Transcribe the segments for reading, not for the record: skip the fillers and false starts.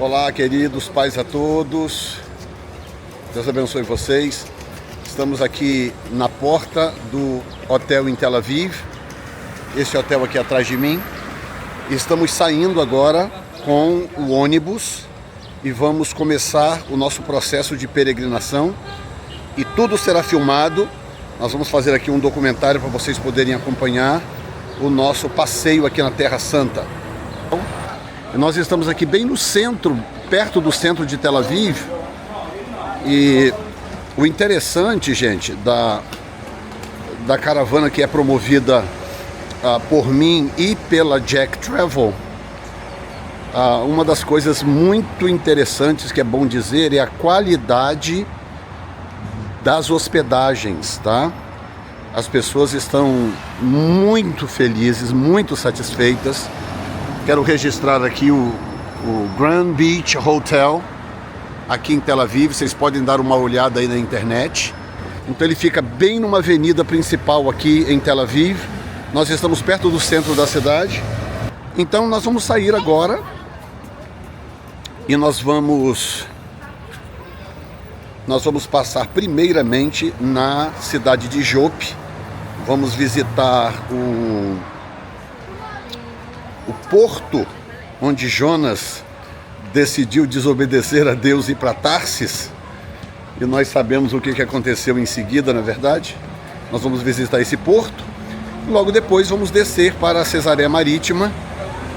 Olá, queridos, paz a todos. Deus abençoe vocês. Estamos aqui na porta do hotel em Tel Aviv. Esse hotel aqui atrás de mim. Estamos saindo agora com o ônibus e vamos começar o nosso processo de peregrinação. E tudo será filmado. Nós vamos fazer aqui um documentário para vocês poderem acompanhar o nosso passeio aqui na Terra Santa. Nós estamos aqui bem no centro, perto do centro de Tel Aviv. E o interessante, gente, da caravana que é promovida por mim e pela Jack Travel, uma das coisas muito interessantes que é bom dizer é a qualidade das hospedagens, tá? As pessoas estão muito felizes, muito satisfeitas. Quero registrar aqui o Grand Beach Hotel, aqui em Tel Aviv. Vocês podem dar uma olhada aí na internet. Então ele fica bem numa avenida principal aqui em Tel Aviv. Nós estamos perto do centro da cidade. Então nós vamos sair agora e nós vamos passar primeiramente na cidade de Jope. Vamos visitar o porto onde Jonas decidiu desobedecer a Deus e ir para Tarsis. E nós sabemos o que aconteceu em seguida, na verdade. Nós vamos visitar esse porto. Logo depois vamos descer para a Cesareia Marítima,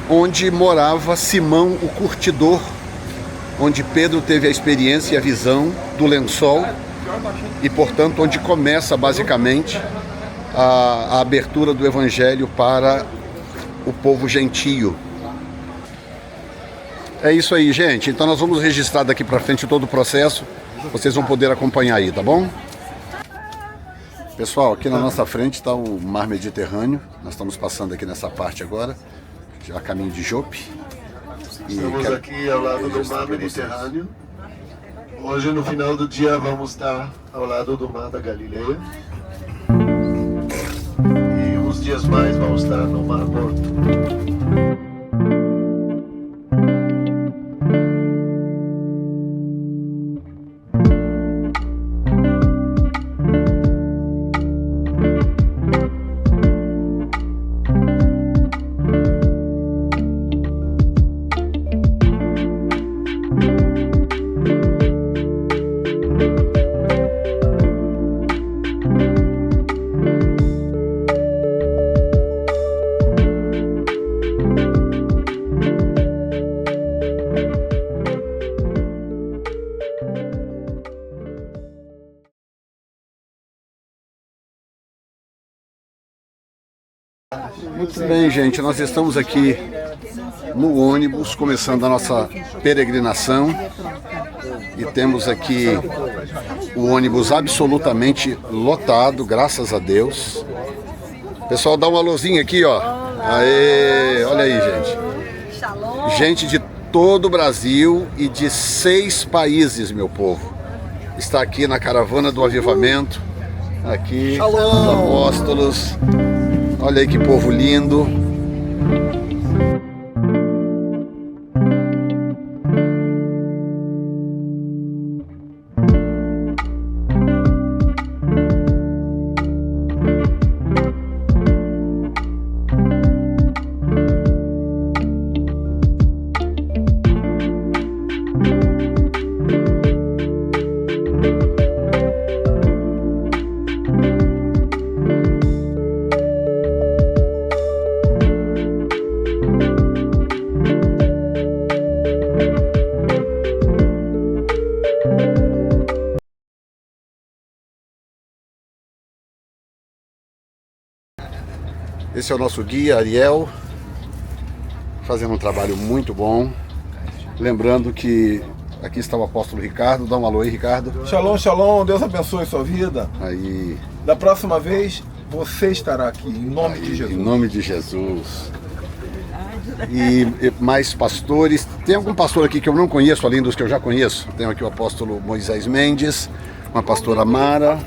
onde morava Simão o Curtidor, onde Pedro teve a experiência e a visão do lençol e, portanto, onde começa basicamente a abertura do Evangelho para o povo gentio. É isso aí, gente. Então nós vamos registrar daqui para frente todo o processo. Vocês vão poder acompanhar aí, tá bom? Pessoal, aqui na nossa frente está o Mar Mediterrâneo. Nós estamos passando aqui nessa parte agora, já a caminho de Jope. Estamos aqui ao lado do Mar Mediterrâneo. Hoje, no final do dia, vamos estar ao lado do Mar da Galileia. E uns dias mais vamos estar no Mar Morto. Muito bem, gente, nós estamos aqui no ônibus, começando a nossa peregrinação. E temos aqui o ônibus absolutamente lotado, graças a Deus. Pessoal, dá um alôzinho aqui, ó. Aê, olha aí, gente. Gente de todo o Brasil e de 6 países, meu povo. Está aqui na caravana do avivamento. Aqui, os apóstolos. Olha aí que povo lindo. Esse é o nosso guia, Ariel, fazendo um trabalho muito bom. Lembrando que aqui está o apóstolo Ricardo. Dá um alô aí, Ricardo. Shalom, shalom. Deus abençoe sua vida. Aí. Da próxima vez, você estará aqui, em nome de Jesus. Em nome de Jesus. E mais pastores. Tem algum pastor aqui que eu não conheço, além dos que eu já conheço? Tenho aqui o apóstolo Moisés Mendes, uma pastora Mara.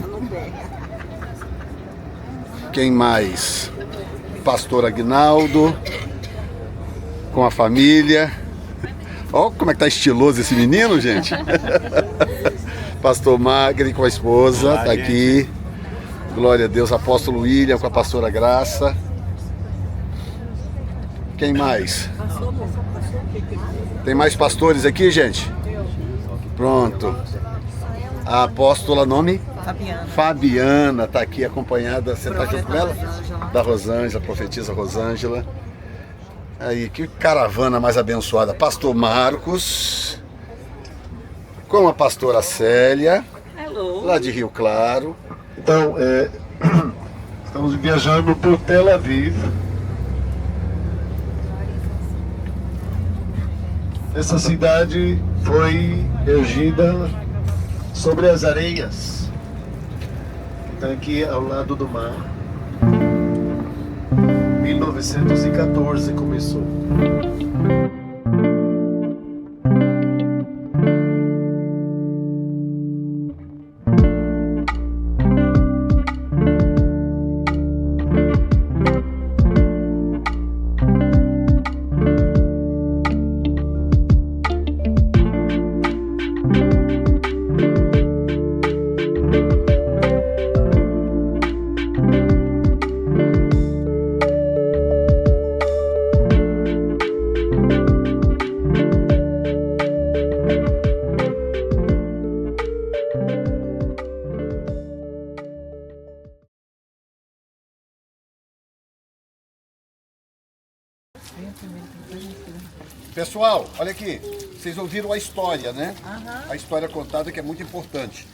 Quem mais? Pastor Aguinaldo, com a família. Olha como é que tá estiloso esse menino, gente. Pastor Magri com a esposa, tá aqui. Glória a Deus. Apóstolo William com a pastora Graça. Quem mais? Tem mais pastores aqui, gente? Pronto. A apóstola, nome? Fabiana. Fabiana, tá aqui acompanhada. Você tá junto com ela? Da Rosângela, profetisa Rosângela. Aí, que caravana mais abençoada. Pastor Marcos, com a pastora Célia, lá de Rio Claro. Então, estamos viajando por Tel Aviv. Essa cidade foi erguida sobre as areias. Está aqui ao lado do mar. 1914 começou. Pessoal, olha aqui, vocês ouviram a história, né? A história contada, que é muito importante.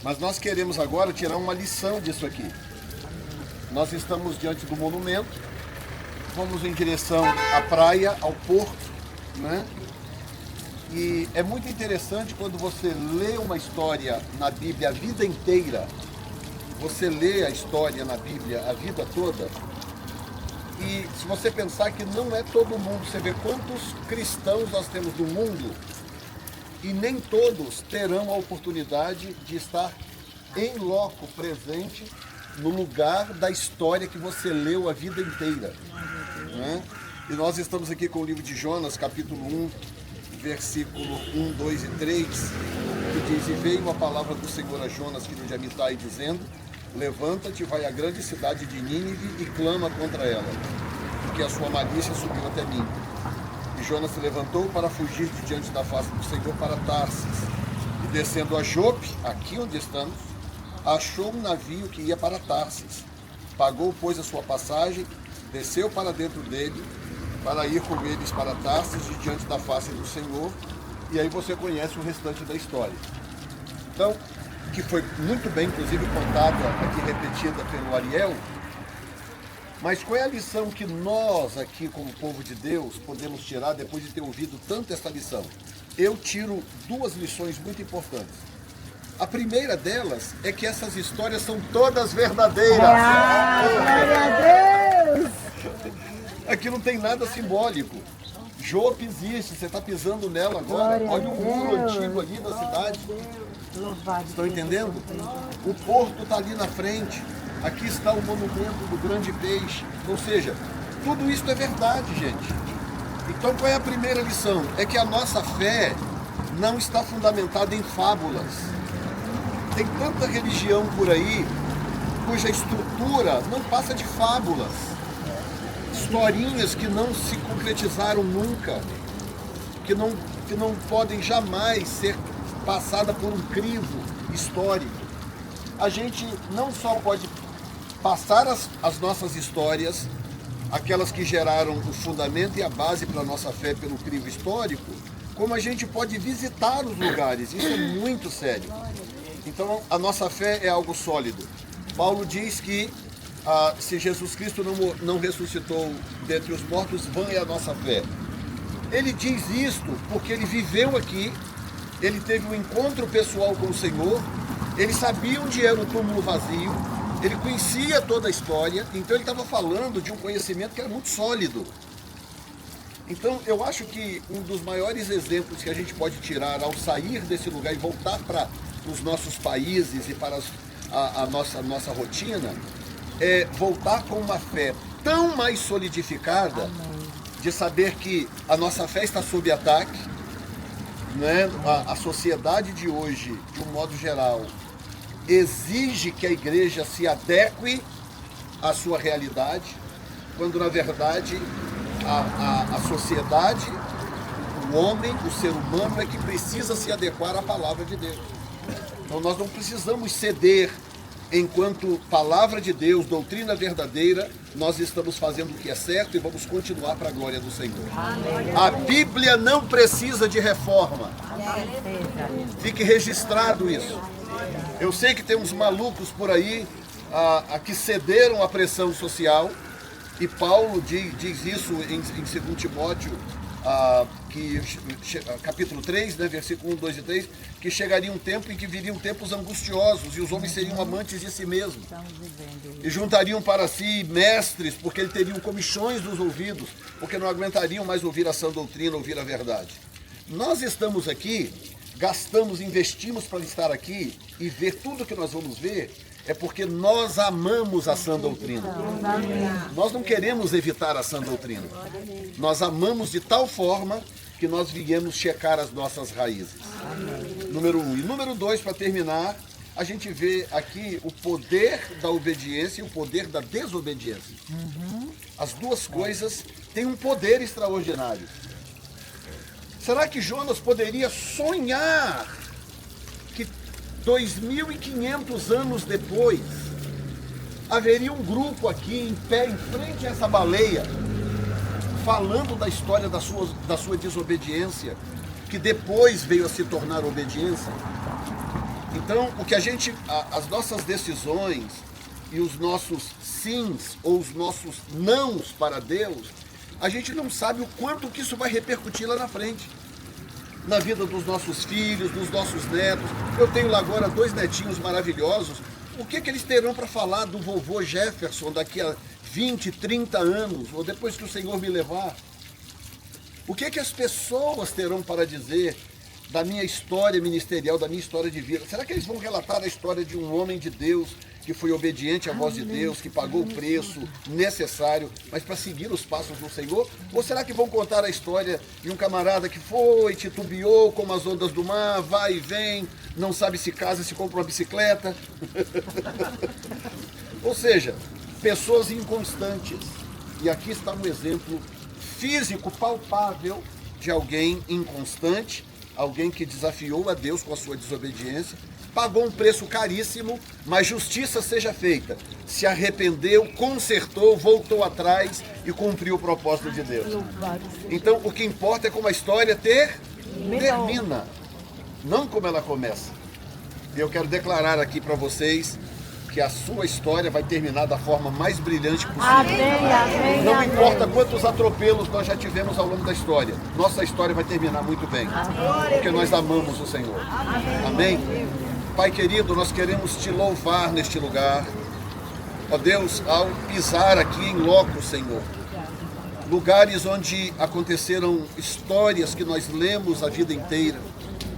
Mas nós queremos agora tirar uma lição disso aqui. Nós estamos diante do monumento, vamos em direção à praia, ao porto, né? E é muito interessante quando você lê uma história na Bíblia a vida inteira, você lê a história na Bíblia a vida toda, e se você pensar que não é todo mundo, você vê quantos cristãos nós temos no mundo, e nem todos terão a oportunidade de estar em loco, presente, no lugar da história que você leu a vida inteira. Né? E nós estamos aqui com o livro de Jonas, capítulo 1, versículo 1, 2 e 3, que diz: E veio a palavra do Senhor a Jonas, filho de Amitai, dizendo: Levanta-te, vai à grande cidade de Nínive e clama contra ela, porque a sua malícia subiu até mim. E Jonas se levantou para fugir de diante da face do Senhor para Tarsis. E descendo a Jope, aqui onde estamos, achou um navio que ia para Tarsis. Pagou, pois, a sua passagem, desceu para dentro dele, para ir com eles para Tarsis, de diante da face do Senhor. E aí você conhece o restante da história. Então, que foi muito bem, inclusive, contada aqui, repetida pelo Ariel. Mas qual é a lição que nós aqui, como povo de Deus, podemos tirar depois de ter ouvido tanto essa lição? Eu tiro duas lições muito importantes. A primeira delas é que essas histórias são todas verdadeiras. Glória a Deus! Aqui não tem nada simbólico. Jope existe, você está pisando nela agora. Olha o muro antigo ali da cidade. Estão entendendo? O porto está ali na frente. Aqui está o monumento do grande peixe. Ou seja, tudo isso é verdade, gente. Então qual é a primeira lição? É que a nossa fé não está fundamentada em fábulas. Tem tanta religião por aí cuja estrutura não passa de fábulas. Historinhas que não se concretizaram nunca, que não podem jamais ser passada por um crivo histórico. A gente não só pode passar as nossas histórias, aquelas que geraram o fundamento e a base para a nossa fé pelo crivo histórico, como a gente pode visitar os lugares. Isso é muito sério. Então a nossa fé é algo sólido. Paulo diz que se Jesus Cristo não ressuscitou dentre os mortos, vã é a nossa fé. Ele diz isto porque ele viveu aqui, ele teve um encontro pessoal com o Senhor, ele sabia onde era o túmulo vazio, ele conhecia toda a história, então ele estava falando de um conhecimento que era muito sólido. Então eu acho que um dos maiores exemplos que a gente pode tirar ao sair desse lugar e voltar para os nossos países e para a nossa rotina, é voltar com uma fé tão mais solidificada, de saber que a nossa fé está sob ataque, né, a sociedade de hoje, de um modo geral, exige que a igreja se adeque à sua realidade, quando na verdade a sociedade, o homem, o ser humano é que precisa se adequar à palavra de Deus. Então nós não precisamos ceder enquanto palavra de Deus, doutrina verdadeira, nós estamos fazendo o que é certo e vamos continuar para a glória do Senhor. A Bíblia não precisa de reforma. Fique registrado isso. Eu sei que tem uns malucos por aí que cederam à pressão social, e Paulo diz isso em 2 Timóteo, capítulo 3, né, versículo 1, 2 e 3, que chegaria um tempo em que viriam tempos angustiosos e os homens seriam amantes de si mesmos e juntariam para si mestres, porque eles teriam comichões nos ouvidos, porque não aguentariam mais ouvir a sã doutrina, ouvir a verdade. Nós estamos aqui, gastamos, investimos para estar aqui e ver tudo que nós vamos ver, é porque nós amamos a sã doutrina. Nós não queremos evitar a sã doutrina. Nós amamos de tal forma que nós viemos checar as nossas raízes. Número 1. E número 2, para terminar, a gente vê aqui o poder da obediência e o poder da desobediência. As duas coisas têm um poder extraordinário. Será que Jonas poderia sonhar que 2.500 anos depois haveria um grupo aqui em pé, em frente a essa baleia, falando da história da sua desobediência, que depois veio a se tornar obediência? Então, as nossas decisões e os nossos sims ou os nossos nãos para Deus, a gente não sabe o quanto que isso vai repercutir lá na frente, na vida dos nossos filhos, dos nossos netos. Eu tenho lá agora 2 netinhos maravilhosos. O que eles terão para falar do vovô Jefferson daqui a 20, 30 anos, ou depois que o Senhor me levar? O que as pessoas terão para dizer da minha história ministerial, da minha história de vida? Será que eles vão relatar a história de um homem de Deus que foi obediente à voz de Deus, que pagou o preço necessário, mas para seguir os passos do Senhor? Ou será que vão contar a história de um camarada que foi, titubeou como as ondas do mar, vai e vem, não sabe se casa, se compra uma bicicleta? Ou seja, pessoas inconstantes. E aqui está um exemplo físico, palpável, de alguém inconstante, alguém que desafiou a Deus com a sua desobediência, pagou um preço caríssimo, mas justiça seja feita. Se arrependeu, consertou, voltou atrás e cumpriu o propósito de Deus. Então, o que importa é como a história termina, não como ela começa. E eu quero declarar aqui para vocês que a sua história vai terminar da forma mais brilhante possível. Amém, não importa quantos atropelos nós já tivemos ao longo da história, nossa história vai terminar muito bem, porque nós amamos o Senhor. Amém? Pai querido, nós queremos te louvar neste lugar. Ó Deus, ao pisar aqui em loco, Senhor, lugares onde aconteceram histórias que nós lemos a vida inteira,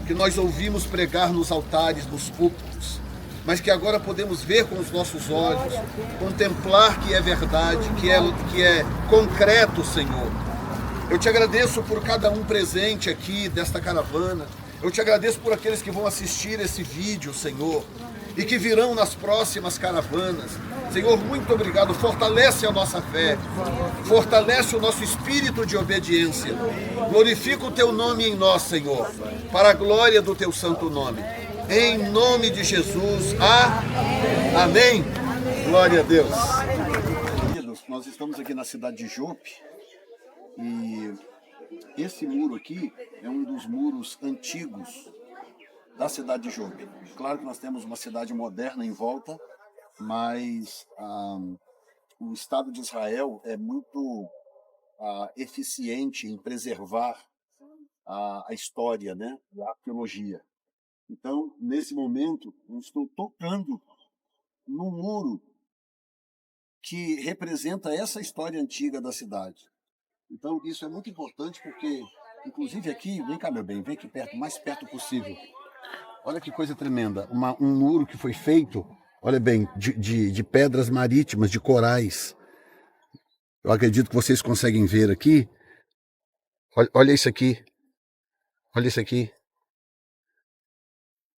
que nós ouvimos pregar nos altares, nos púlpitos, mas que agora podemos ver com os nossos olhos, contemplar que é verdade, que é concreto, Senhor. Eu te agradeço por cada um presente aqui desta caravana. Eu te agradeço por aqueles que vão assistir esse vídeo, Senhor, e que virão nas próximas caravanas. Senhor, muito obrigado. Fortalece a nossa fé, fortalece o nosso espírito de obediência. Glorifica o teu nome em nós, Senhor, para a glória do teu santo nome. Em nome de Jesus. Amém. Glória a Deus. Queridos, nós estamos aqui na cidade de Jope e esse muro aqui é um dos muros antigos da cidade de Jope. Claro que nós temos uma cidade moderna em volta, mas o Estado de Israel é muito eficiente em preservar a história, né, a arqueologia. Então, nesse momento, eu estou tocando num muro que representa essa história antiga da cidade. Então, isso é muito importante porque, inclusive aqui, vem cá, meu bem, vem aqui perto, o mais perto possível. Olha que coisa tremenda, um muro que foi feito, olha bem, de pedras marítimas, de corais. Eu acredito que vocês conseguem ver aqui. Olha isso aqui. Olha isso aqui.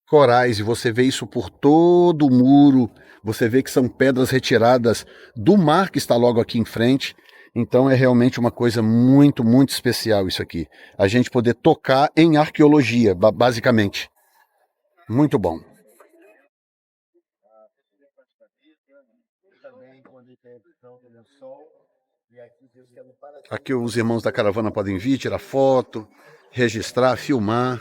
corais, e você vê isso por todo o muro, você vê que são pedras retiradas do mar que está logo aqui em frente. Então é realmente uma coisa muito, muito especial isso aqui. A gente poder tocar em arqueologia, basicamente. Muito bom. Aqui os irmãos da caravana podem vir, tirar foto, registrar, filmar.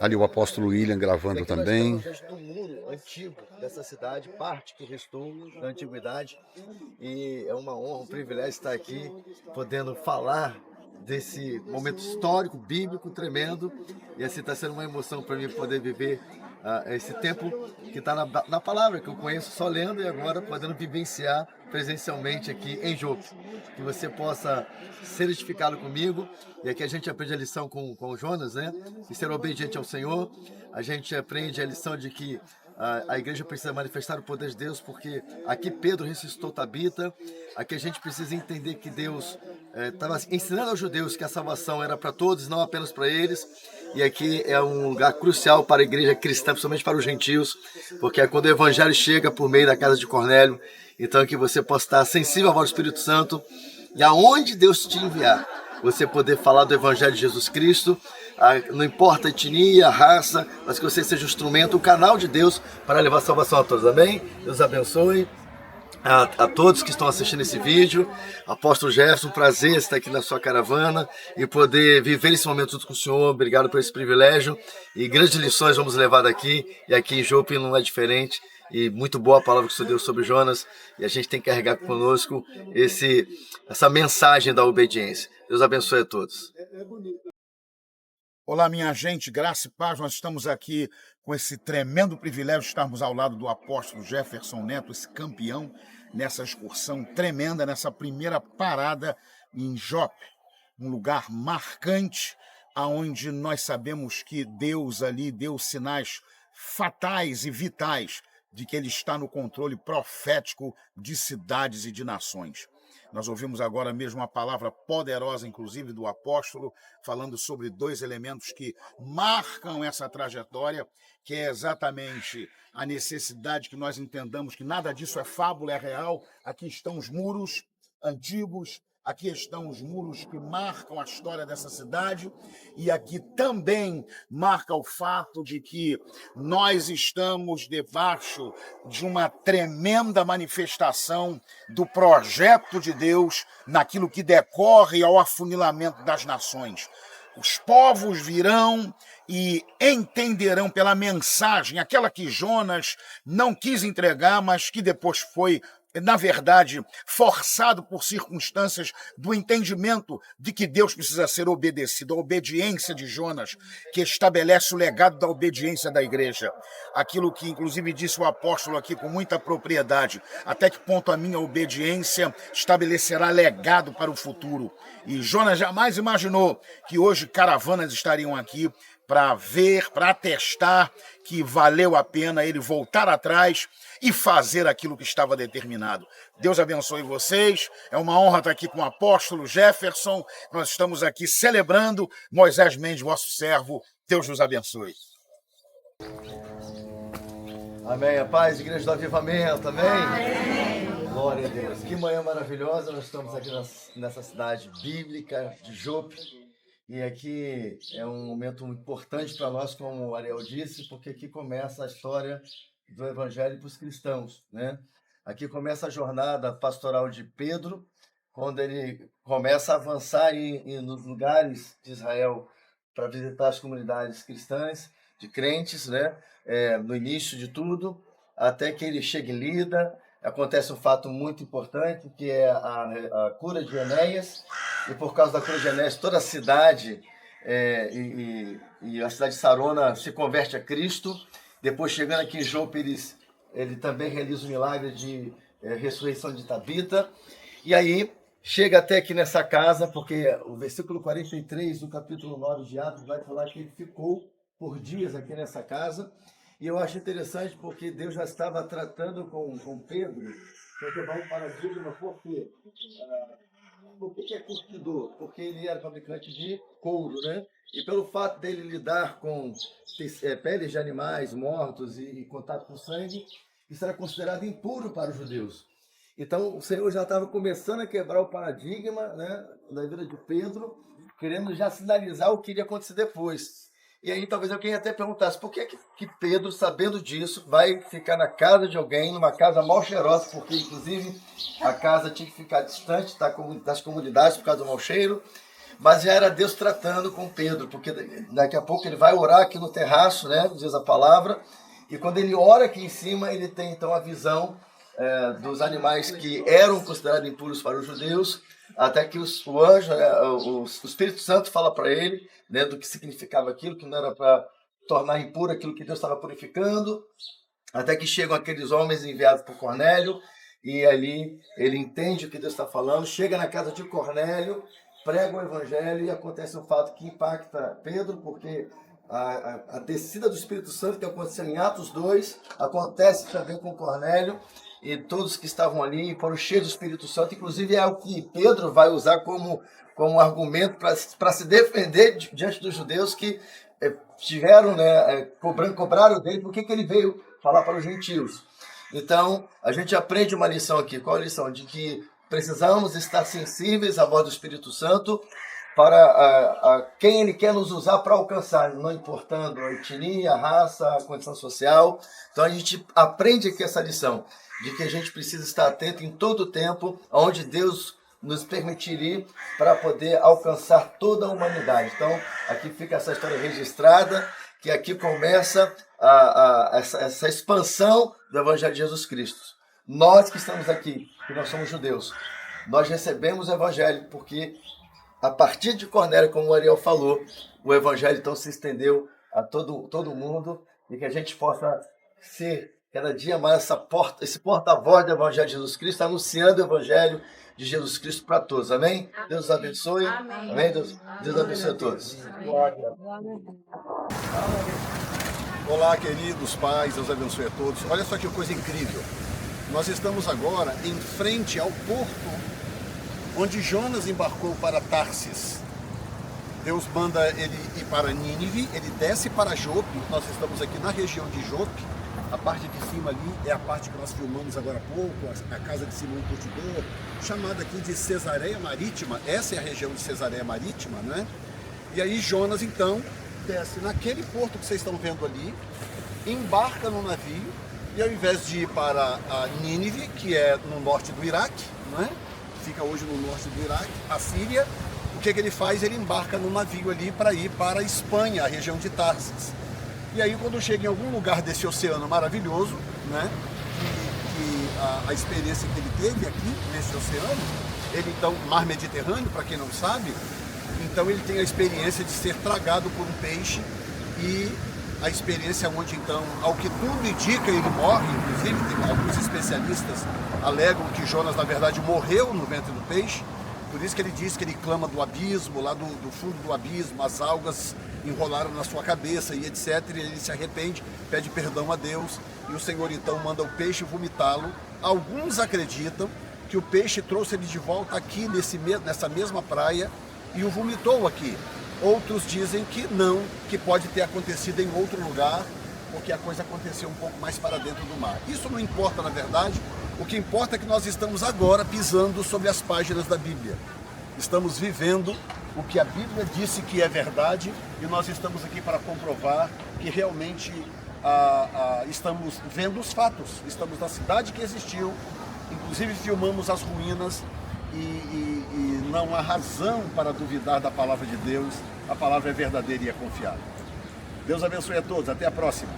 Ali o apóstolo William gravando também. Do muro antigo dessa cidade, parte que restou da antiguidade. E é uma honra, um privilégio estar aqui, podendo falar desse momento histórico, bíblico, tremendo. E assim está sendo uma emoção para mim poder viver esse tempo que está na palavra, que eu conheço só lendo, e agora podendo vivenciar presencialmente aqui em Jope. Que você possa ser edificado comigo. E aqui a gente aprende a lição com o Jonas, né? E ser obediente ao Senhor. A gente aprende a lição de que a igreja precisa manifestar o poder de Deus, porque aqui Pedro ressuscitou Tabita. Aqui a gente precisa entender que Deus estava ensinando aos judeus que a salvação era para todos, não apenas para eles. E aqui é um lugar crucial para a igreja cristã, principalmente para os gentios, porque é quando o evangelho chega por meio da casa de Cornélio. Então que você possa estar sensível ao voz do Espírito Santo, e aonde Deus te enviar, você poder falar do evangelho de Jesus Cristo. Não importa a etnia, a raça, mas que você seja um instrumento, um canal de Deus para levar salvação a todos. Amém? Deus abençoe a todos que estão assistindo esse vídeo. Apóstolo Jefferson, prazer estar aqui na sua caravana e poder viver esse momento junto com o Senhor. Obrigado por esse privilégio, e grandes lições vamos levar daqui, e aqui em Jope não é diferente. E muito boa a palavra que o Senhor deu sobre Jonas, e a gente tem que carregar conosco essa mensagem da obediência. Deus abençoe a todos. Olá, minha gente, graça e paz. Nós estamos aqui com esse tremendo privilégio de estarmos ao lado do apóstolo Jefferson Neto, esse campeão, nessa excursão tremenda, nessa primeira parada em Jope, um lugar marcante, onde nós sabemos que Deus ali deu sinais fatais e vitais de que Ele está no controle profético de cidades e de nações. Nós ouvimos agora mesmo uma palavra poderosa, inclusive do apóstolo, falando sobre dois elementos que marcam essa trajetória, que é exatamente a necessidade que nós entendamos que nada disso é fábula, é real. Aqui estão os muros antigos, aqui estão os muros que marcam a história dessa cidade, e aqui também marca o fato de que nós estamos debaixo de uma tremenda manifestação do projeto de Deus naquilo que decorre ao afunilamento das nações. Os povos virão e entenderão pela mensagem, aquela que Jonas não quis entregar, mas que depois foi, na verdade, forçado por circunstâncias do entendimento de que Deus precisa ser obedecido, a obediência de Jonas, que estabelece o legado da obediência da igreja. Aquilo que, inclusive, disse o apóstolo aqui com muita propriedade, até que ponto a minha obediência estabelecerá legado para o futuro. E Jonas jamais imaginou que hoje caravanas estariam aqui para ver, para atestar que valeu a pena ele voltar atrás e fazer aquilo que estava determinado. Deus abençoe vocês. É uma honra estar aqui com o apóstolo Jefferson. Nós estamos aqui celebrando Moisés Mendes, vosso servo. Deus nos abençoe. Amém. A paz, igreja do avivamento. Amém. Amém. Glória a Deus. Que manhã maravilhosa. Nós estamos aqui nessa cidade bíblica de Jope. E aqui é um momento importante para nós, como o Ariel disse, porque aqui começa a história do Evangelho para os cristãos, né? Aqui começa a jornada pastoral de Pedro, quando ele começa a avançar nos lugares de Israel para visitar as comunidades cristãs, de crentes, né? No início de tudo, até que ele chega em Lida. Acontece um fato muito importante, que é a cura de Enéas, e por causa da cura de Enéas, toda a cidade e a cidade de Sarona se converte a Cristo. Depois, chegando aqui em Jope, ele também realiza o milagre de ressurreição de Tabita. E aí, chega até aqui nessa casa, porque o versículo 43 do capítulo 9 de Atos vai falar que ele ficou por dias aqui nessa casa. E eu acho interessante porque Deus já estava tratando com Pedro, para quebrar um paradigma, porque Por que é curtidor? Porque ele era fabricante de couro, né? E pelo fato dele lidar com peles de animais mortos e contato com sangue, isso era considerado impuro para os judeus. Então o Senhor já estava começando a quebrar o paradigma, né, da vida de Pedro, querendo já sinalizar o que iria acontecer depois. E aí talvez alguém até perguntasse, por que Pedro, sabendo disso, vai ficar na casa de alguém, numa casa mal cheirosa, porque inclusive a casa tinha que ficar distante das comunidades por causa do mau cheiro, mas já era Deus tratando com Pedro, porque daqui a pouco ele vai orar aqui no terraço, né, diz a palavra, e quando ele ora aqui em cima, ele tem então a visão dos animais que eram considerados impuros para os judeus, até que o anjo, o Espírito Santo fala para ele, né, do que significava aquilo, que não era para tornar impuro aquilo que Deus estava purificando, até que chegam aqueles homens enviados por Cornélio, e ali ele entende o que Deus está falando, chega na casa de Cornélio, prega o evangelho e acontece um fato que impacta Pedro, porque a descida do Espírito Santo que aconteceu em Atos 2, acontece também com Cornélio, e todos que estavam ali foram cheios do Espírito Santo, inclusive é o que Pedro vai usar como argumento para se defender diante dos judeus que tiveram, né, cobraram dele porque que ele veio falar para os gentios. Então, a gente aprende uma lição aqui. Qual a lição? De que precisamos estar sensíveis à voz do Espírito Santo para quem ele quer nos usar para alcançar, não importando a etnia, a raça, a condição social. Então, a gente aprende aqui essa lição de que a gente precisa estar atento em todo o tempo aonde Deus nos permitir ir para poder alcançar toda a humanidade. Então, aqui fica essa história registrada, que aqui começa essa expansão do Evangelho de Jesus Cristo. Nós que estamos aqui, que nós somos judeus, nós recebemos o Evangelho porque, a partir de Cornélio, como o Ariel falou, o Evangelho então se estendeu a todo mundo e que a gente possa ser cada dia mais esse porta-voz do Evangelho de Jesus Cristo, anunciando o Evangelho de Jesus Cristo para todos. Amém? Amém. Deus abençoe. Amém. Amém? Deus abençoe a todos. Glória. Olá, queridos pais, Deus abençoe a todos. Olha só que coisa incrível. Nós estamos agora em frente ao porto onde Jonas embarcou para Tarsis. Deus manda ele ir para Nínive, ele desce para Jope. Nós estamos aqui na região de Jope. A parte de cima ali é a parte que nós filmamos agora há pouco, a casa de Simão Curtidor, chamada aqui de Cesareia Marítima. Essa é a região de Cesareia Marítima, né? E aí Jonas, então, desce naquele porto que vocês estão vendo ali, embarca no navio, e ao invés de ir para a Nínive, que é no norte do Iraque, né? Fica hoje no norte do Iraque, a Síria, o que ele faz? Ele embarca no navio ali para ir para a Espanha, a região de Tarsis. E aí, quando chega em algum lugar desse oceano maravilhoso, né, a experiência que ele teve aqui nesse oceano, ele então, mar Mediterrâneo, para quem não sabe, então ele tem a experiência de ser tragado por um peixe e a experiência onde então, ao que tudo indica, ele morre. Inclusive, tem alguns especialistas alegam que Jonas, na verdade, morreu no ventre do peixe. Por isso que ele diz que ele clama do abismo, lá do fundo do abismo, as algas enrolaram na sua cabeça e etc. E ele se arrepende, pede perdão a Deus, e o Senhor então manda o peixe vomitá-lo. Alguns acreditam que o peixe trouxe ele de volta aqui nessa mesma praia e o vomitou aqui. Outros dizem que não, que pode ter acontecido em outro lugar, porque a coisa aconteceu um pouco mais para dentro do mar. Isso não importa, na verdade. O que importa é que nós estamos agora pisando sobre as páginas da Bíblia. Estamos vivendo o que a Bíblia disse que é verdade e nós estamos aqui para comprovar que realmente estamos vendo os fatos. Estamos na cidade que existiu, inclusive filmamos as ruínas e não há razão para duvidar da palavra de Deus. A palavra é verdadeira e é confiável. Deus abençoe a todos. Até a próxima.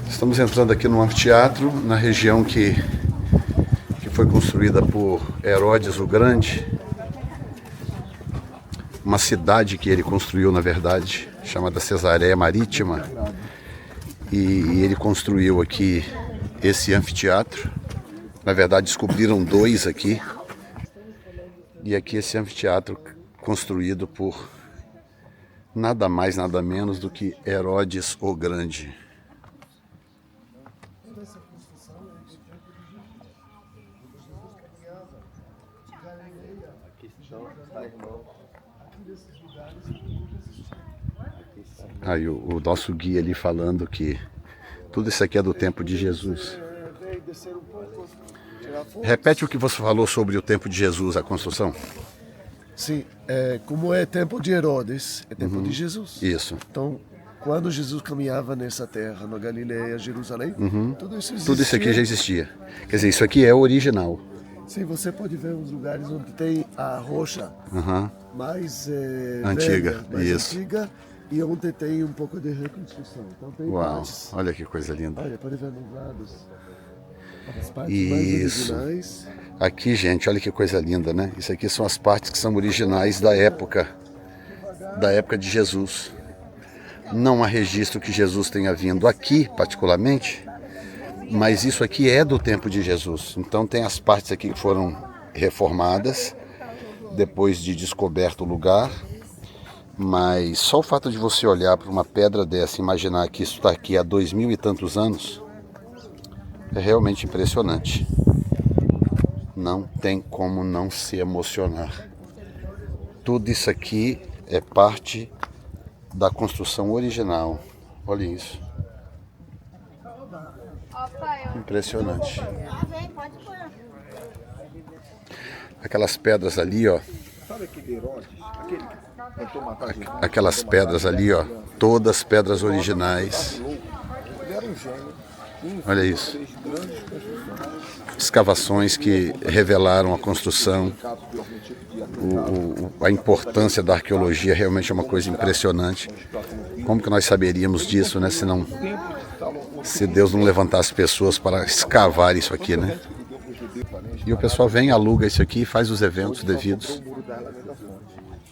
Estamos entrando aqui no anfiteatro, na região que foi construída por Herodes o Grande, uma cidade que ele construiu, na verdade, chamada Cesareia Marítima, e ele construiu aqui esse anfiteatro. Na verdade, descobriram 2 aqui, e aqui esse anfiteatro construído por nada mais, nada menos do que Herodes o Grande. Aí o nosso guia ali falando que tudo isso aqui é do tempo de Jesus. Repete o que você falou sobre o tempo de Jesus, a construção. Sim, como é tempo de Herodes, é tempo de Jesus. Isso. Então, quando Jesus caminhava nessa terra, na Galileia, Jerusalém, tudo isso existia. Tudo isso aqui já existia. Quer dizer, isso aqui é o original. Sim, você pode ver uns lugares onde tem a rocha mais Antiga, velha, mais isso. antiga, e onde tem um pouco de reconstrução. Então tem Uau, partes, olha que coisa linda. olha, pode ver nos lados, as partes Isso. mais originais. Aqui, gente, olha que coisa linda, né? Isso aqui são as partes que são originais da época de Jesus. Não há registro que Jesus tenha vindo aqui, particularmente, mas isso aqui é do tempo de Jesus. Então tem as partes aqui que foram reformadas, depois de descoberto o lugar, mas só o fato de você olhar para uma pedra dessa e imaginar que isso está aqui há 2000 e tantos anos, é realmente impressionante. Não tem como não se emocionar. Tudo isso aqui é parte da construção original. Olha isso. Impressionante. Aquelas pedras ali, ó. Aquelas pedras ali, ó. Todas pedras originais. Olha isso. Escavações que revelaram a construção. A importância da arqueologia realmente é uma coisa impressionante. Como que nós saberíamos disso, né? Se Deus não levantasse pessoas para escavar isso aqui, né? E o pessoal vem, aluga isso aqui e faz os eventos devidos.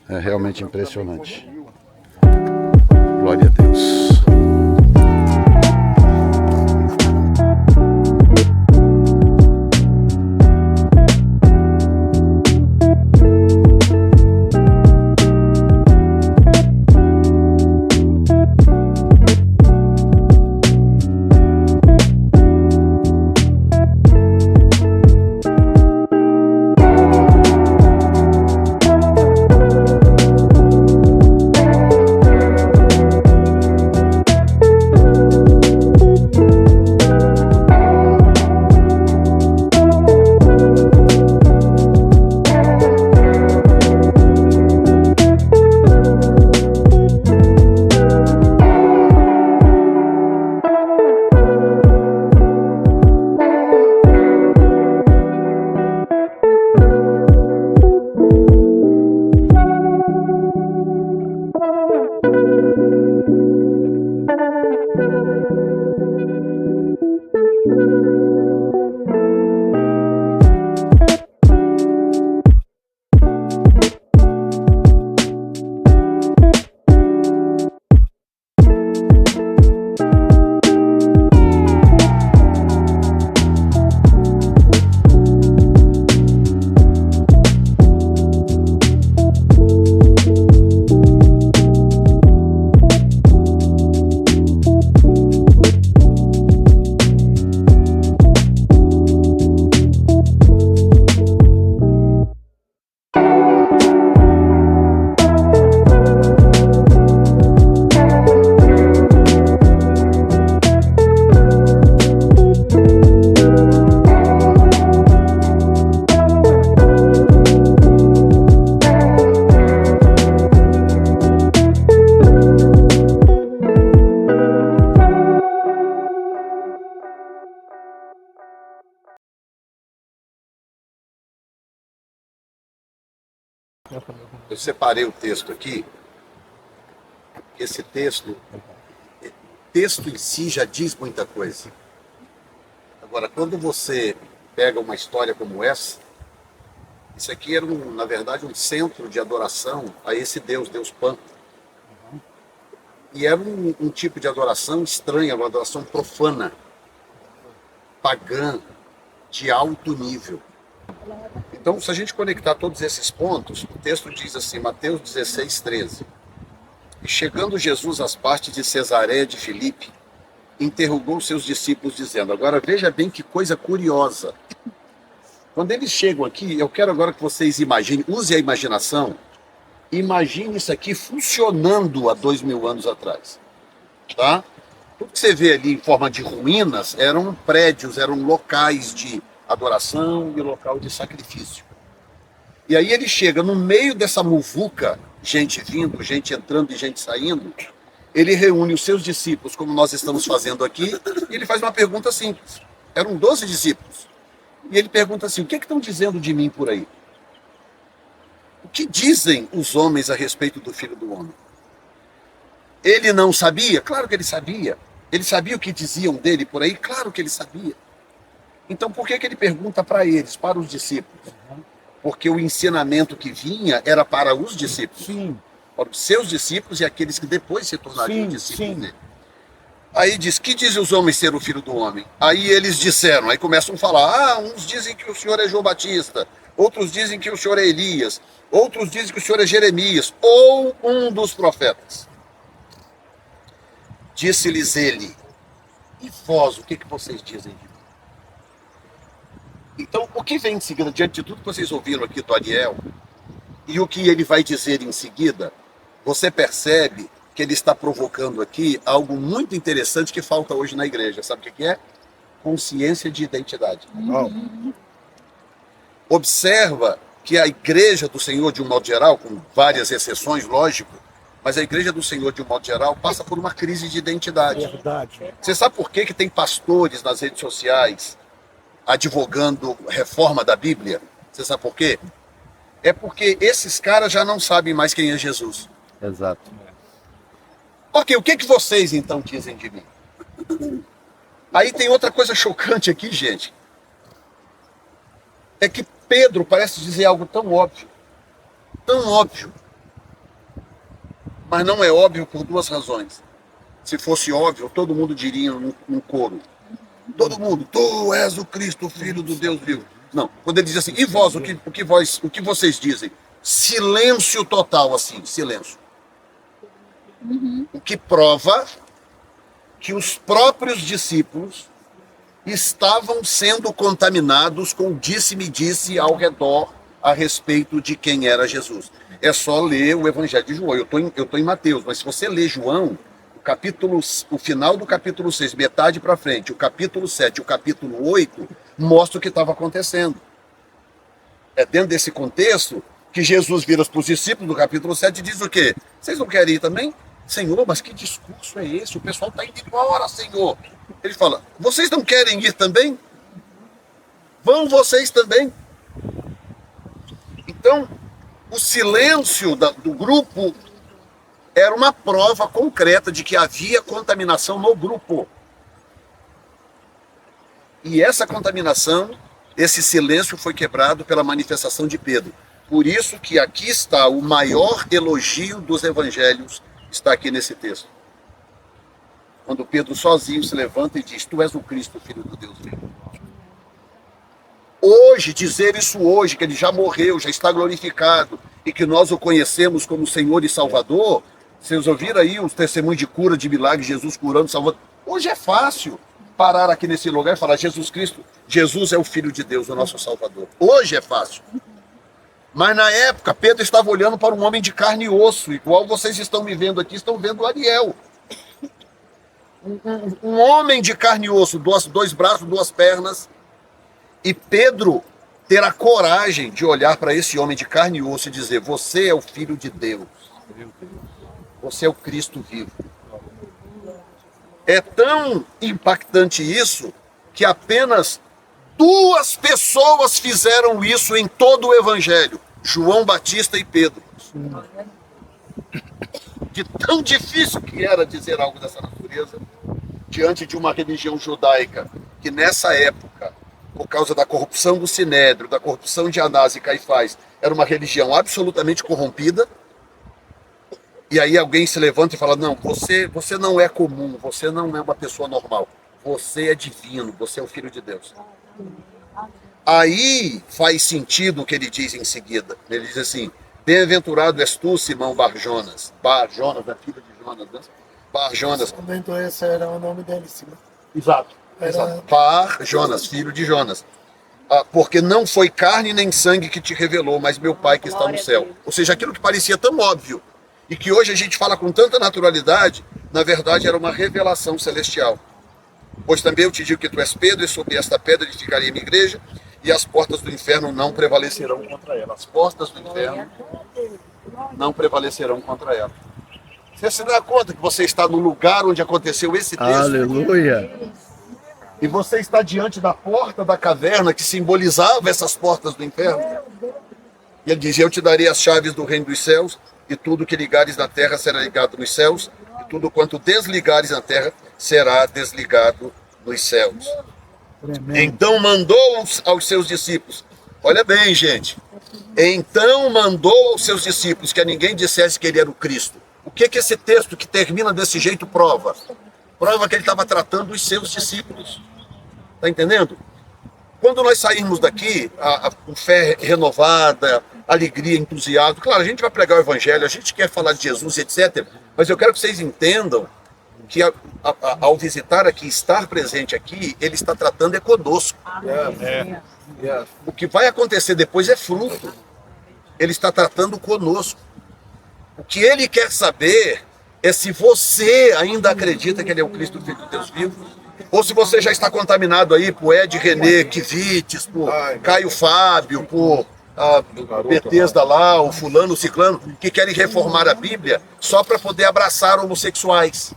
É realmente impressionante. Glória a Deus. Eu separei o texto aqui. Esse texto em si já diz muita coisa. Agora, quando você pega uma história como essa, isso aqui era, na verdade, um centro de adoração a esse Deus, Deus Pan. E era um tipo de adoração estranha, uma adoração profana, pagã, de alto nível. Então, se a gente conectar todos esses pontos, o texto diz assim, Mateus 16, 13. E chegando Jesus às partes de Cesareia de Filipe, interrogou seus discípulos dizendo, agora veja bem que coisa curiosa. Quando eles chegam aqui, eu quero agora que vocês imaginem, use a imaginação, imagine isso aqui funcionando há 2000 anos atrás. Tá? Tudo que você vê ali em forma de ruínas eram prédios, eram locais de adoração e local de sacrifício. E aí ele chega no meio dessa muvuca, gente vindo, gente entrando e gente saindo, ele reúne os seus discípulos, como nós estamos fazendo aqui, e ele faz uma pergunta simples. Eram 12 discípulos. E ele pergunta assim, o que estão dizendo de mim por aí? O que dizem os homens a respeito do Filho do Homem? Ele não sabia? Claro que ele sabia. Ele sabia o que diziam dele por aí? Claro que ele sabia. Então por que ele pergunta para eles, para os discípulos? Porque o ensinamento que vinha era para os discípulos. Sim. Para os seus discípulos e aqueles que depois se tornariam discípulos dele. Aí diz, que dizem os homens ser o Filho do Homem? Aí eles disseram, aí começam a falar, uns dizem que o Senhor é João Batista, outros dizem que o Senhor é Elias, outros dizem que o Senhor é Jeremias, ou um dos profetas. Disse-lhes ele, e vós, o que vocês dizem de mim? Então, o que vem em seguida, diante de tudo que vocês ouviram aqui do Ariel, e o que ele vai dizer em seguida, você percebe que ele está provocando aqui algo muito interessante que falta hoje na igreja. Sabe o que é? Consciência de identidade. Observa que a igreja do Senhor, de um modo geral, com várias exceções, lógico, mas a igreja do Senhor, de um modo geral, passa por uma crise de identidade. Verdade. Você sabe por que tem pastores nas redes sociais advogando reforma da Bíblia? Você sabe por quê? É porque esses caras já não sabem mais quem é Jesus. Exato. Ok, o que vocês então dizem de mim? Aí tem outra coisa chocante aqui, gente. É que Pedro parece dizer algo tão óbvio. Tão óbvio. Mas não é óbvio por duas razões. Se fosse óbvio, todo mundo diria num coro. Todo mundo, tu és o Cristo, o Filho do Deus vivo. Não, quando ele diz assim, e vós, o que vocês dizem? Silêncio total, assim, silêncio. O que prova que os próprios discípulos estavam sendo contaminados com o disse-me-disse ao redor a respeito de quem era Jesus. É só ler o Evangelho de João. Eu estou em Mateus, mas se você ler João, o final do capítulo 6, metade para frente, o capítulo 7 e o capítulo 8, mostra o que estava acontecendo. É dentro desse contexto que Jesus vira para os discípulos do capítulo 7 e diz o quê? Vocês não querem ir também? Senhor, mas que discurso é esse? O pessoal está indo embora, Senhor. Ele fala, vocês não querem ir também? Vão vocês também. Então, o silêncio do grupo era uma prova concreta de que havia contaminação no grupo. E essa contaminação, esse silêncio foi quebrado pela manifestação de Pedro. Por isso que aqui está o maior elogio dos evangelhos, está aqui nesse texto. Quando Pedro sozinho se levanta e diz, tu és o Cristo, Filho do Deus vivo. Hoje, dizer isso hoje, que ele já morreu, já está glorificado, e que nós o conhecemos como Senhor e Salvador, vocês ouviram aí os testemunhos de cura, de milagre, Jesus curando, salvando. Hoje é fácil parar aqui nesse lugar e falar, Jesus Cristo, Jesus é o Filho de Deus, o nosso Salvador. Hoje é fácil. Mas na época, Pedro estava olhando para um homem de carne e osso, igual vocês estão me vendo aqui, estão vendo o Ariel. Um homem de carne e osso, dois braços, duas pernas. E Pedro ter a coragem de olhar para esse homem de carne e osso e dizer, você é o Filho de Deus. Você é o Cristo vivo. É tão impactante isso que apenas 2 pessoas fizeram isso em todo o Evangelho. João Batista e Pedro. De tão difícil que era dizer algo dessa natureza diante de uma religião judaica que nessa época, por causa da corrupção do Sinédrio, da corrupção de Anás e Caifás, era uma religião absolutamente corrompida. E aí alguém se levanta e fala, não, você não é comum, você não é uma pessoa normal. Você é divino, você é o Filho de Deus. Aí faz sentido o que ele diz em seguida. Ele diz assim, bem-aventurado és tu, Simão Bar-Jonas. Bar-Jonas, é filho de Jonas, né? Bar-Jonas. Comentou, esse era o nome dele, Simão. Exato. Bar-Jonas, filho de Jonas. porque não foi carne nem sangue que te revelou, mas meu Pai que está no céu. Ou seja, aquilo que parecia tão óbvio e que hoje a gente fala com tanta naturalidade, na verdade era uma revelação celestial. Pois também eu te digo que tu és Pedro, e sobre esta pedra edificarei a minha igreja, e as portas do inferno não prevalecerão contra ela. As portas do inferno não prevalecerão contra ela. Você se dá conta que você está no lugar onde aconteceu esse texto? Aleluia. E você está diante da porta da caverna que simbolizava essas portas do inferno. E ele diz, eu te darei as chaves do reino dos céus, e tudo que ligares na terra será ligado nos céus, e tudo quanto desligares na terra será desligado nos céus. Então mandou aos seus discípulos, olha bem, gente, então mandou aos seus discípulos que a ninguém dissesse que ele era o Cristo. O que esse texto que termina desse jeito prova? Prova que ele estava tratando os seus discípulos. Está entendendo? Quando nós sairmos daqui, com fé renovada, alegria, entusiasmo, claro, a gente vai pregar o evangelho, a gente quer falar de Jesus, etc. Mas eu quero que vocês entendam que ao visitar aqui, estar presente aqui, ele está tratando conosco. O que vai acontecer depois é fruto. Ele está tratando conosco. O que ele quer saber é se você ainda acredita que ele é o Cristo, Filho de Deus vivo, ou se você já está contaminado aí por Ed René Kivites, por Caio Fábio, por Betesda lá, o fulano, o ciclano, que querem reformar a Bíblia só para poder abraçar homossexuais,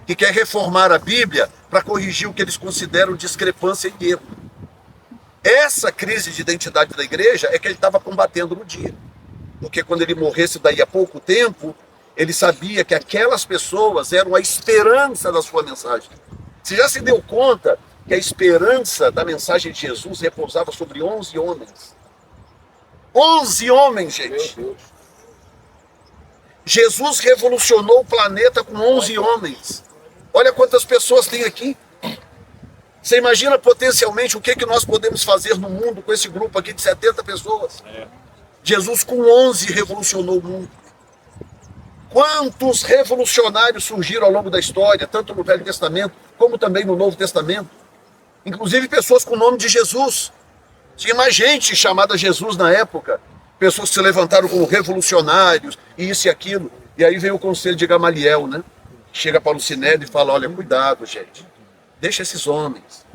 que quer reformar a Bíblia para corrigir o que eles consideram discrepância e erro. Essa crise de identidade da igreja é que ele estava combatendo no dia. Porque quando ele morresse daí a pouco tempo, ele sabia que aquelas pessoas eram a esperança da sua mensagem. Você já se deu conta que a esperança da mensagem de Jesus repousava sobre 11 homens? 11 homens, gente! Jesus revolucionou o planeta com 11 homens. Olha quantas pessoas tem aqui. Você imagina potencialmente o que nós podemos fazer no mundo com esse grupo aqui de 70 pessoas? Jesus com 11 revolucionou o mundo. Quantos revolucionários surgiram ao longo da história, tanto no Velho Testamento como também no Novo Testamento? Inclusive pessoas com o nome de Jesus. Tinha mais gente chamada Jesus na época. Pessoas que se levantaram como revolucionários, e isso e aquilo. E aí veio o conselho de Gamaliel, né? Chega para o Sinédrio e fala, olha, cuidado, gente. Deixa esses homens.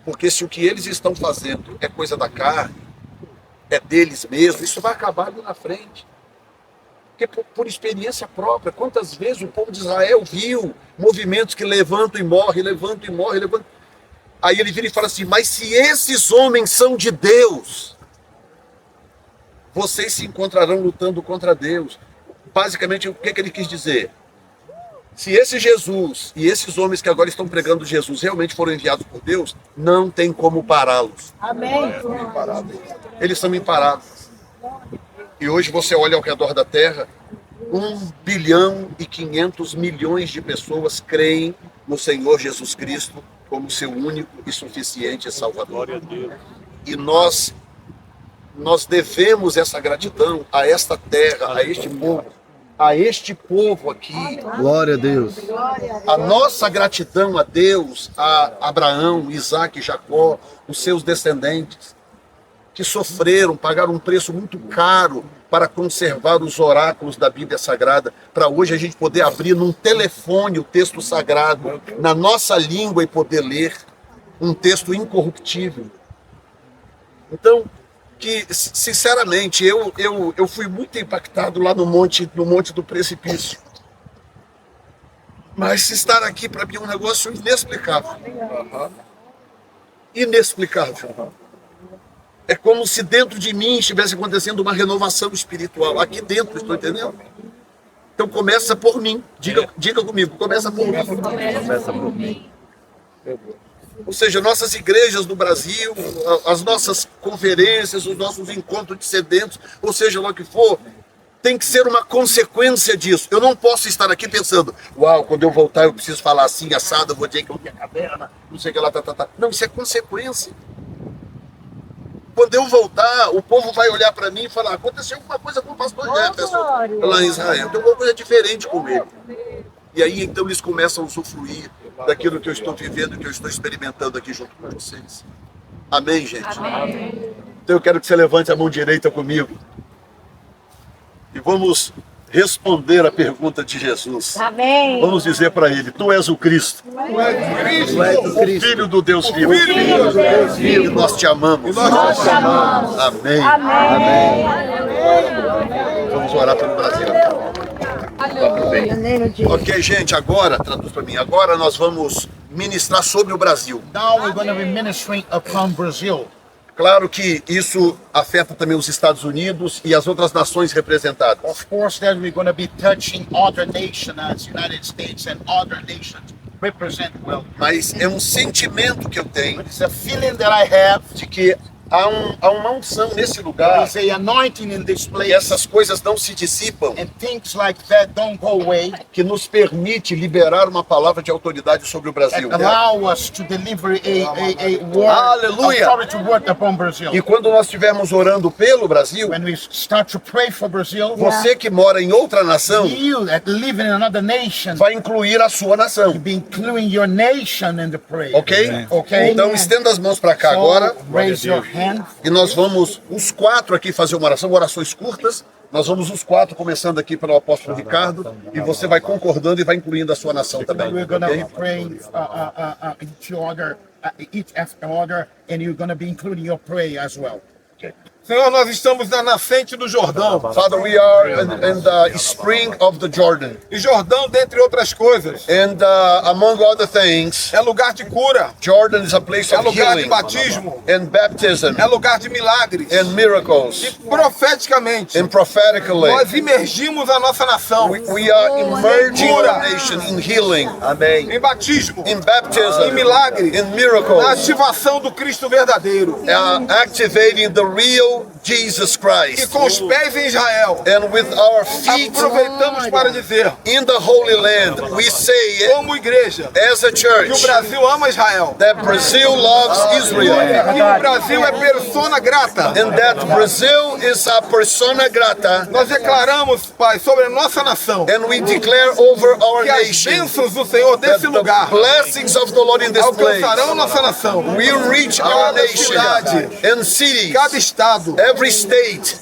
Porque se o que eles estão fazendo é coisa da carne, é deles mesmos, isso vai acabar ali na frente. Porque por experiência própria, quantas vezes o povo de Israel viu movimentos que levantam e morrem, levantam e morrem, levantam. Aí ele vira e fala assim, mas se esses homens são de Deus, vocês se encontrarão lutando contra Deus. Basicamente, o que ele quis dizer? Se esse Jesus e esses homens que agora estão pregando Jesus realmente foram enviados por Deus, não tem como pará-los. Amém. Eles são imparáveis. E hoje você olha ao redor da Terra, 1,5 bilhão de pessoas creem no Senhor Jesus Cristo como seu único e suficiente Salvador. E nós devemos essa gratidão a esta terra, a este povo aqui. Glória a Deus. A nossa gratidão a Deus, a Abraão, Isaac e Jacó, os seus descendentes, que sofreram, pagaram um preço muito caro para conservar os oráculos da Bíblia Sagrada, para hoje a gente poder abrir num telefone o texto sagrado, na nossa língua e poder ler um texto incorruptível. Então, que sinceramente, eu fui muito impactado lá no Monte do Precipício. Mas estar aqui para mim é um negócio inexplicável. Inexplicável. É como se dentro de mim estivesse acontecendo uma renovação espiritual. Aqui dentro, estou entendendo? Então começa por mim. Diga comigo, começa por mim. Começa por mim. Ou seja, nossas igrejas do Brasil, as nossas conferências, os nossos encontros de sedentos, ou seja, lá o que for, tem que ser uma consequência disso. Eu não posso estar aqui pensando, uau, quando eu voltar eu preciso falar assim, assado, eu vou dizer que eu vi a caverna, não sei o que lá, tá. Não, isso é consequência. Quando eu voltar, o povo vai olhar para mim e falar, aconteceu alguma coisa com o pastor Jefferson lá em Israel, tem alguma coisa diferente com ele. E aí então eles começam a usufruir daquilo que eu estou vivendo, que eu estou experimentando aqui junto com vocês. Amém, gente? Amém. Então eu quero que você levante a mão direita comigo. E vamos responder a pergunta de Jesus. Amém. Vamos dizer para ele: Tu és o Cristo. Tu és o O Cristo. Filho do Deus vivo. E nós te amamos. Amém. Amém. Vamos orar pelo Brasil. Ok, gente, agora, traduz para mim, agora nós vamos ministrar sobre o Brasil. Now we're going to be ministering upon Brazil. Claro que isso afeta também os Estados Unidos e as outras nações representadas. Of course, that we're going to be touching other nations as United States and other nations represent well. Mas é um sentimento que eu tenho It's a feeling that I have. de que há uma unção nesse lugar There's a anointing in this e place, essas coisas não se dissipam, and things like that don't go away. que nos permite liberar uma palavra de autoridade sobre o Brasil. That allow us to deliver a word, Aleluia. authority word upon Brazil. E quando nós estivermos orando pelo Brasil, When we start to pray for Brazil, você que mora em outra nação you that live in another nation, vai incluir a sua nação. be including your nation in the prayer. Ok? Okay? Então estenda as mãos para cá So, agora. raise your hand. E nós vamos, os quatro aqui, fazer uma oração, orações curtas. Nós vamos os quatro, começando aqui pelo apóstolo Ricardo. E você vai concordando e vai incluindo a sua nação também. We're going to Ok? be praying each after order, and you're going to be including your prayer as well. Senhor, nós estamos na nascente do Jordão. Father, we are in the spring of the Jordan. E Jordão, dentre outras coisas, And among other things, é lugar de cura, Jordan is a place é of lugar de healing batismo, and baptism é lugar de milagres. and miracles. E profeticamente, And prophetically, nós imergimos a nossa nação we are immerging our nation in healing, Amém. em batismo, in baptism, em milagre, in na miracles, ativação do Cristo verdadeiro. activating the real Jesus E Christ. com os pés em Israel, And with our feet aproveitamos para dizer, in the Holy Land, we say como igreja, as a que o church Brasil ama Israel. that Brazil loves Israel. Que o Brasil é persona grata. And that Brazil is a persona grata. Nós declaramos, Pai, sobre a nossa nação, And we declare over our que as nation bênçãos do Senhor that desse lugar the blessings of the Lord in this place alcançarão nossa nação. will reach our Cada nation cidade, and cities, cada estado, every state,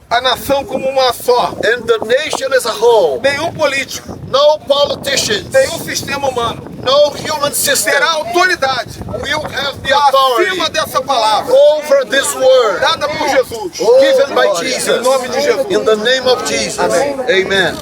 a nação como uma só. and the nation as a whole. Nenhum político, No politicians, nenhum sistema humano no human system terá autoridade will have the acima authority dessa palavra over this word dada por Jesus. given by Jesus. Em nome de Jesus. In the name of Jesus. Amen.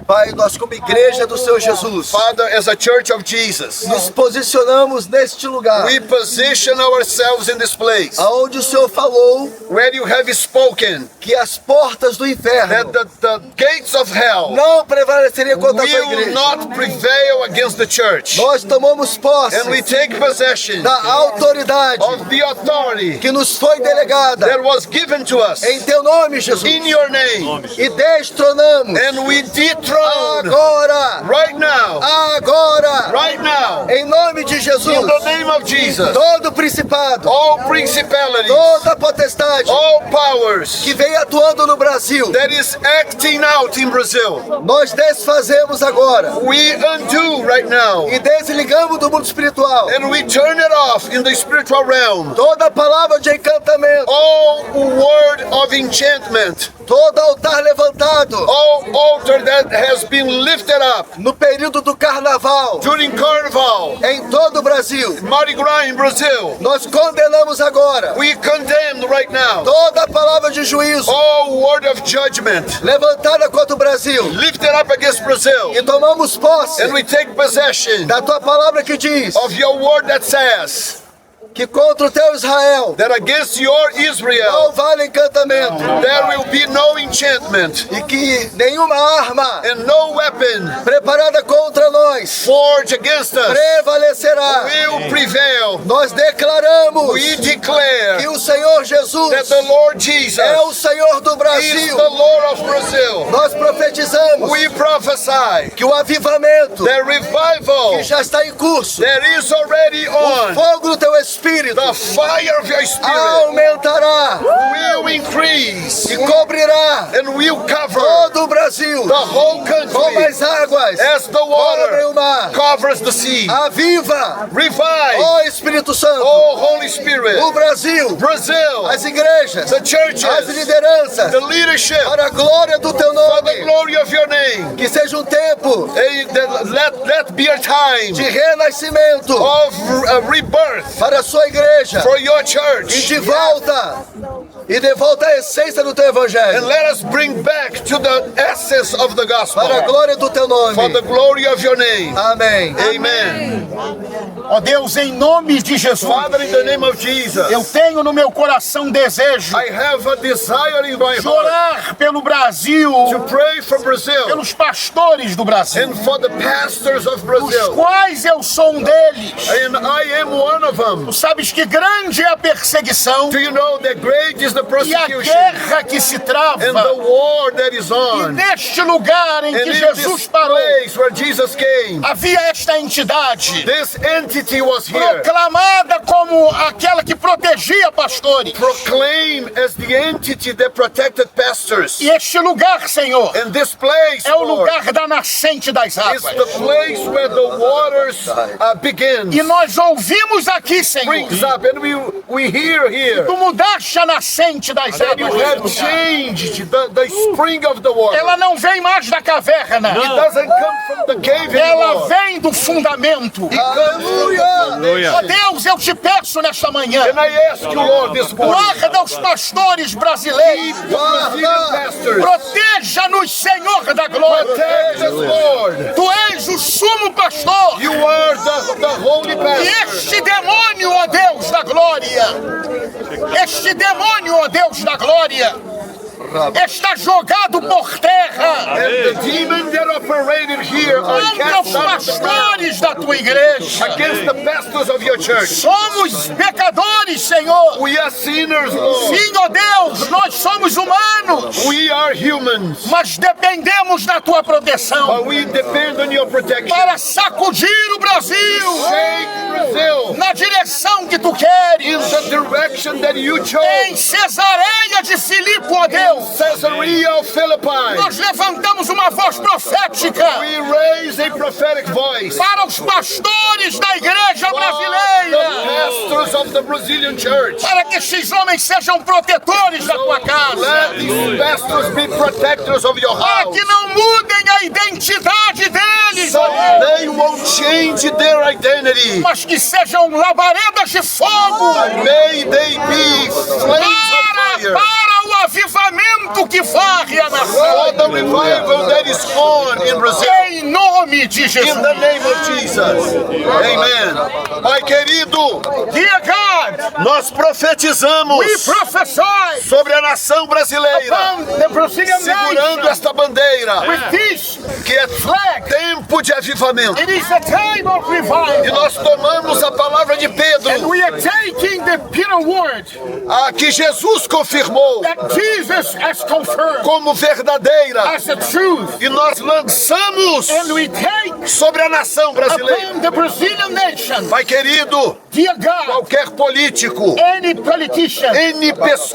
Pai, nós como igreja do Senhor Jesus, Father, as a church of Jesus, nos posicionamos neste lugar, we position ourselves in this place aonde o Senhor falou where you have spoken que as portas do inferno that the gates of hell não prevaleceriam contra a tua will igreja. not prevail against the church. Nós tomamos posse And we take possession da autoridade of the authority que nos foi delegada that was given to us em teu nome, Jesus, in your name. e destronamos And we dethrone agora, right now, em nome de Jesus, in the name of Jesus, todo principado, all principalities, toda potestade all powers que vem atuando no Brasil, that is acting out in Brazil, nós desfazemos agora we undo right now. e desligamos do mundo espiritual And we turn it off in the spiritual realm. toda palavra de encantamento, All word of enchantment, todo altar levantado all altar that has been lifted up no período do carnaval during Carnival, em todo o Brasil. Mardi Gras in Brazil. Nós condenamos agora We condemn right now toda palavra de juízo all word of judgment levantada contra o Brasil lifted up against Brazil. e tomamos posse And we take possession da tua palavra que diz of your word that says que contra o teu Israel that against your não Israel vale encantamento there will be no enchantment e que nenhuma arma and no weapon preparada contra nós forged against us prevalecerá. will prevail. Nós declaramos We declare que o Senhor Jesus that the Lord Jesus é o Senhor do is Brasil. the Lord of Brazil. Nós profetizamos We prophesy que o avivamento the revival que já está em curso, that is already o on, fogo do teu Espírito the fire of your spirit aumentará will increase e cobrirá and will cover todo o Brasil the whole como country as águas as the cobrem o water mar. covers the sea. Aviva, Revive, ó Espírito Santo, oh Holy Spirit, o Brasil, Brazil, as igrejas, the as churches, lideranças, the leadership, para a glória do teu for the nome. glory of your name. Que seja um tempo Let be a time de renascimento of rebirth para a sua igreja for your e church. de volta a essência do teu And evangelho, let us bring back to the essence of the gospel para a glória do teu nome. for the glory of your name. Amém. Amen. Ó Deus, em nome de Jesus, Father, in the name of Jesus, eu tenho no meu coração desejo I have a desire in my de heart orar pelo Brasil, to pray for Brazil pelos pastores do Brasil, and for the pastors of dos Brazil. quais eu sou um deles. And I am one of them. Tu sabes que grande é a perseguição Do you know that great is the e a persecution guerra que se trava. and the war that is E on? neste lugar em And que in Jesus this parou, place where Jesus came, havia esta entidade this entity was here, proclamada como aquela que protegia pastores. proclaimed as the entity that protected pastors. E este lugar, Senhor, And this place, é o Lord, lugar da nascente das is águas. the place where the waters begin. E nós ouvimos aqui, Senhor, Brings up, and we hear here tu mudaste a nascente das that you have águas. changed the spring of the water. Ela não vem mais da caverna. It doesn't come from the cave Ela anymore. vem do fundamento. It comes from the foundation. Ó Deus, eu te peço nesta manhã, And I ask you, Lord, this morning, guarda os pastores brasileiros. the Brazilian pastors, Proteja-nos, Senhor da glória. protect us, Lord. Tu és o sumo pastor. You are the holy E pastor. este demônio, ó Deus da glória, este demônio, ó Deus da glória, está jogado por terra And the demon that operated here are contra os cast out of the ground pastores da tua igreja. against the pastors of your church. Somos pecadores, Senhor. We are sinners, Lord. Sim, ó Deus, nós somos humanos, We are humans, mas dependemos da tua proteção but we depend on your protection. para sacudir o Brasil Shake Brazil na direção que tu in queres. the direction that you Em chose. Cesareia de Filipe, ó Deus, Caesarea of Philippi, nós levantamos uma voz profética we raise a prophetic voice para os pastores da igreja for the brasileira, pastors of the Brazilian church. para que esses homens sejam protetores da tua casa, Let these pastors be protectors of your para house. que não mudem a identidade deles, So ó Deus, they won't change their identity. mas que sejam labaredas de fogo May they be flames of fire. para o avivamento que varre a For nação. the revival that is on in Brazil. Em nome de In Jesus. the name of Jesus. Amen. Pai querido, Dear God, nós profetizamos we prophesy sobre a nação brasileira, upon the Brazilian segurando nation esta bandeira, with this que é flag. tempo de avivamento. It is a time of E revival. nós tomamos a palavra de And Pedro, we are taking the Peter word a que Jesus confirmou that Jesus has confirmed como verdadeira, as a truth. e nós lançamos And we take sobre a nação brasileira. upon the Brazilian nation, Pai querido, dear God, qualquer político, any politician,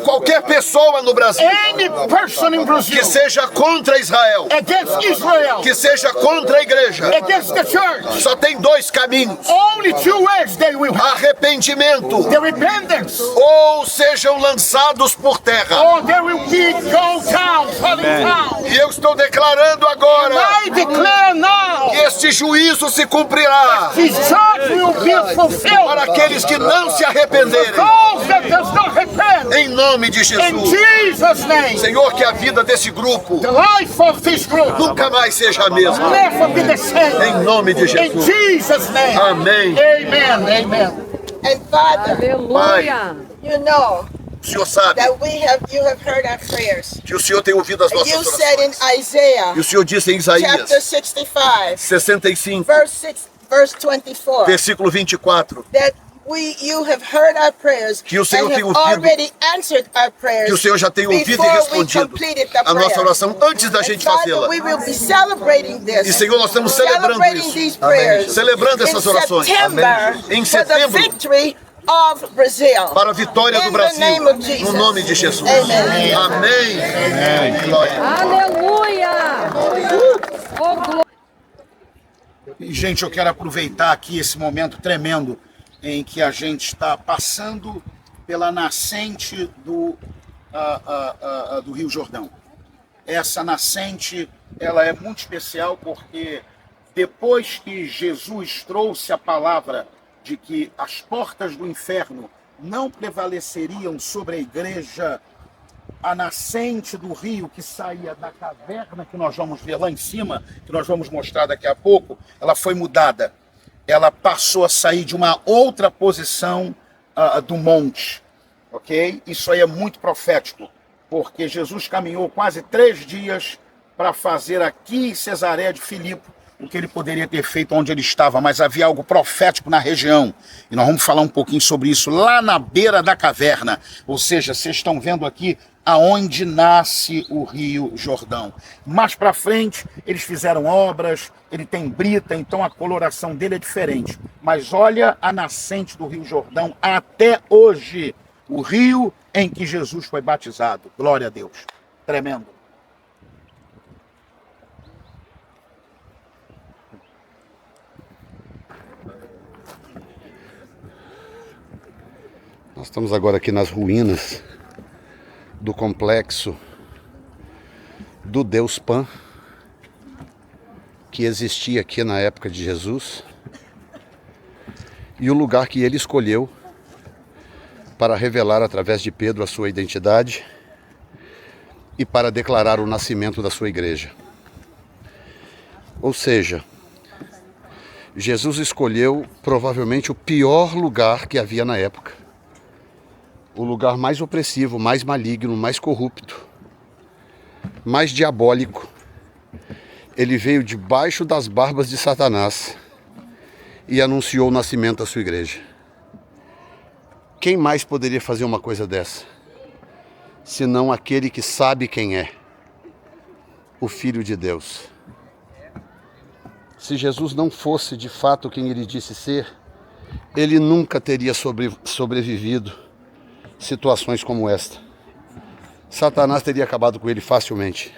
qualquer pessoa no Brasil any person in Brazil que seja contra Israel, against Israel, que seja contra a igreja, against the church, só tem dois caminhos: only two ways they will have: arrependimento, the repentance, ou sejam lançados por terra. or they will be go down, falling down. E eu estou declarando agora I declare now, que este juízo se cumprirá his church will be fulfilled. para aqueles que não se arrependerem, Those that does not repent, em nome de in Jesus. Jesus' name, Senhor, que a vida desse grupo the life of this group nunca mais seja a mesma, never be the same. em nome de In Jesus. Jesus' name, Amém. amen, amen. And Father, Pai, you know o Senhor sabe that you have heard our prayers. que o Senhor tem ouvido as And nossas you said in orações. Isaiah E o Senhor disse em chapter Isaías 65, 65, verse 24, versículo 24, that you have heard our prayers que o Senhor and tem have ouvido, already answered our prayers que o Senhor já tem ouvido e before we respondido completed the a nossa prayer. oração antes da And gente Father, fazê-la. we will be celebrating this. E Senhor, nós estamos celebrando Celebrating isso, these prayers celebrando essas in orações. September Em for the setembro, victory of Brazil. para a vitória do In the Brasil, name of Jesus. no nome de Jesus. Amen. Amém. Glória. Aleluia! Oh, glória. E, gente, eu quero aproveitar aqui esse momento tremendo em que a gente está passando pela nascente do Rio Jordão. Essa nascente, ela é muito especial porque depois que Jesus trouxe a palavra de que as portas do inferno não prevaleceriam sobre a igreja, a nascente do rio que saía da caverna que nós vamos ver lá em cima, que nós vamos mostrar daqui a pouco, ela foi mudada. Ela passou a sair de uma outra posição do monte, ok? Isso aí é muito profético, porque Jesus caminhou quase 3 dias para fazer aqui em Cesareia de Filipe o que ele poderia ter feito onde ele estava, mas havia algo profético na região. E nós vamos falar um pouquinho sobre isso lá na beira da caverna. Ou seja, vocês estão vendo aqui aonde nasce o Rio Jordão. Mais para frente, eles fizeram obras, ele tem brita, então a coloração dele é diferente. Mas olha a nascente do Rio Jordão até hoje, o rio em que Jesus foi batizado. Glória a Deus. Tremendo. Nós estamos agora aqui nas ruínas do complexo do Deus Pan, que existia aqui na época de Jesus, e o lugar que ele escolheu para revelar através de Pedro a sua identidade e para declarar o nascimento da sua igreja. Ou seja, Jesus escolheu provavelmente o pior lugar que havia na época, o lugar mais opressivo, mais maligno, mais corrupto, mais diabólico. Ele veio debaixo das barbas de Satanás e anunciou o nascimento da sua igreja. Quem mais poderia fazer uma coisa dessa? Senão aquele que sabe quem é, o Filho de Deus. Se Jesus não fosse de fato quem ele disse ser, ele nunca teria sobrevivido situações como esta. Satanás teria acabado com ele facilmente.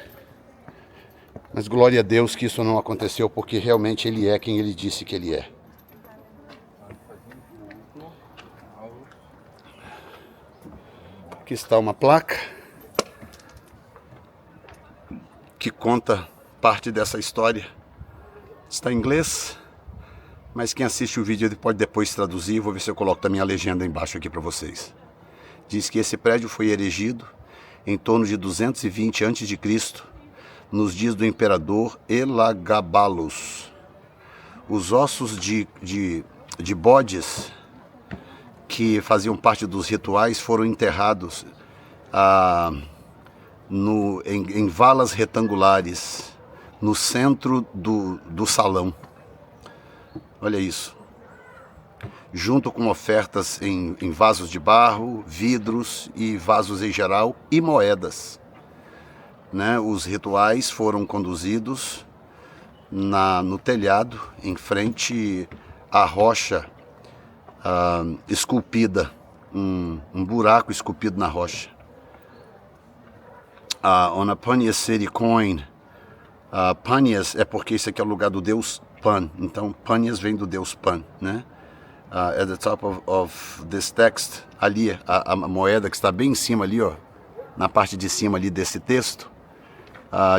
Mas glória a Deus que isso não aconteceu, porque realmente ele é quem ele disse que ele é. Aqui está uma placa que conta parte dessa história. Está em inglês, mas quem assiste o vídeo ele pode depois traduzir. Vou ver se eu coloco também a legenda embaixo aqui para vocês. Diz que esse prédio foi erigido em torno de 220 a.C., nos dias do imperador Elagabalus. Os ossos de bodes que faziam parte dos rituais foram enterrados em valas retangulares no centro do salão. Olha isso. Junto com ofertas em vasos de barro, vidros e vasos em geral e moedas. Né? Os rituais foram conduzidos no telhado, em frente à rocha esculpida, um buraco esculpido na rocha. On a Panias City Coin, Panias é porque esse aqui é o lugar do deus Pan, então Panias vem do deus Pan, né? At the top of this text, ali a moeda que está bem em cima ali, ó, na parte de cima ali desse texto,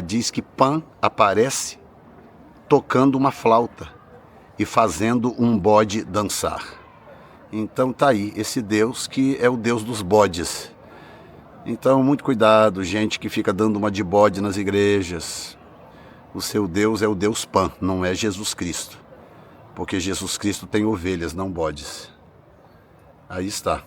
diz que Pan aparece tocando uma flauta e fazendo um bode dançar. Então tá aí, esse Deus que é o Deus dos bodes. Então muito cuidado, gente que fica dando uma de bode nas igrejas. O seu Deus é o Deus Pan, não é Jesus Cristo. Porque Jesus Cristo tem ovelhas, não bodes. Aí está.